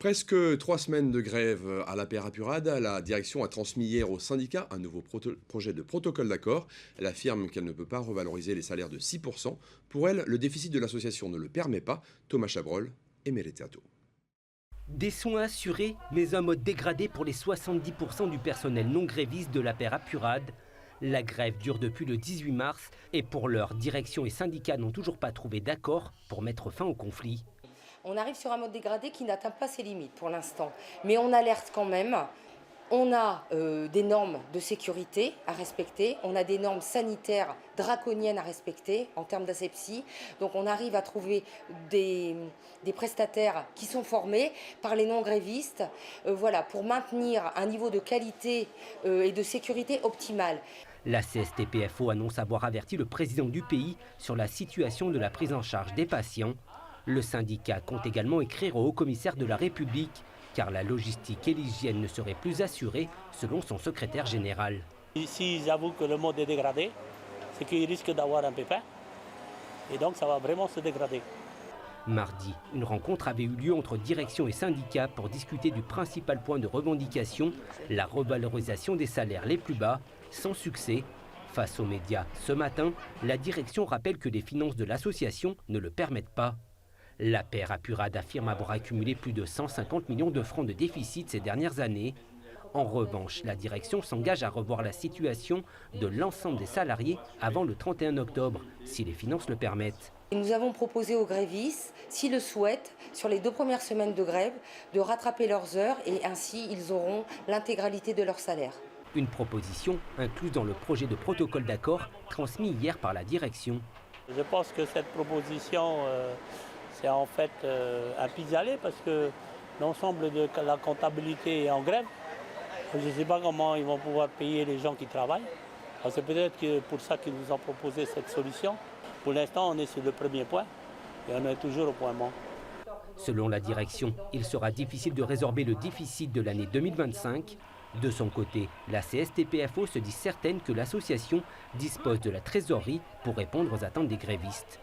Presque 3 semaines de grève à la Paire Apurade. La direction a transmis hier au syndicat un nouveau projet de protocole d'accord. Elle affirme qu'elle ne peut pas revaloriser les salaires de 6%. Pour elle, le déficit de l'association ne le permet pas. Thomas Chabrol et Meleteato. Des soins assurés, mais un mode dégradé pour les 70% du personnel non gréviste de la Paire Apurade. La grève dure depuis le 18 mars et pour l'heure, direction et syndicats n'ont toujours pas trouvé d'accord pour mettre fin au conflit. On arrive sur un mode dégradé qui n'atteint pas ses limites pour l'instant. Mais on alerte quand même. On a des normes de sécurité à respecter. On a des normes sanitaires draconiennes à respecter en termes d'asepsie. Donc on arrive à trouver des prestataires qui sont formés par les non-grévistes voilà, pour maintenir un niveau de qualité et de sécurité optimal. La CSTPFO annonce avoir averti le président du pays sur la situation de la prise en charge des patients. Le syndicat compte également écrire au haut-commissaire de la République, car la logistique et l'hygiène ne seraient plus assurées, selon son secrétaire général. S'ils avouent que le mode est dégradé, c'est qu'ils risquent d'avoir un pépin, et donc ça va vraiment se dégrader. Mardi, une rencontre avait eu lieu entre direction et syndicats pour discuter du principal point de revendication, la revalorisation des salaires les plus bas, sans succès. Face aux médias, ce matin, la direction rappelle que les finances de l'association ne le permettent pas. La Paire Apurade affirme avoir accumulé plus de 150 millions de francs de déficit ces dernières années. En revanche, la direction s'engage à revoir la situation de l'ensemble des salariés avant le 31 octobre, si les finances le permettent. Nous avons proposé aux grévistes, s'ils le souhaitent, sur les 2 premières semaines de grève, de rattraper leurs heures et ainsi ils auront l'intégralité de leur salaire. Une proposition incluse dans le projet de protocole d'accord transmis hier par la direction. Je pense que cette proposition, c'est en fait un pis-aller parce que l'ensemble de la comptabilité est en grève. Je ne sais pas comment ils vont pouvoir payer les gens qui travaillent. C'est peut-être pour ça qu'ils nous ont proposé cette solution. Pour l'instant, on est sur le premier point et on est toujours au point mort. Selon la direction, il sera difficile de résorber le déficit de l'année 2025. De son côté, la CSTPFO se dit certaine que l'association dispose de la trésorerie pour répondre aux attentes des grévistes.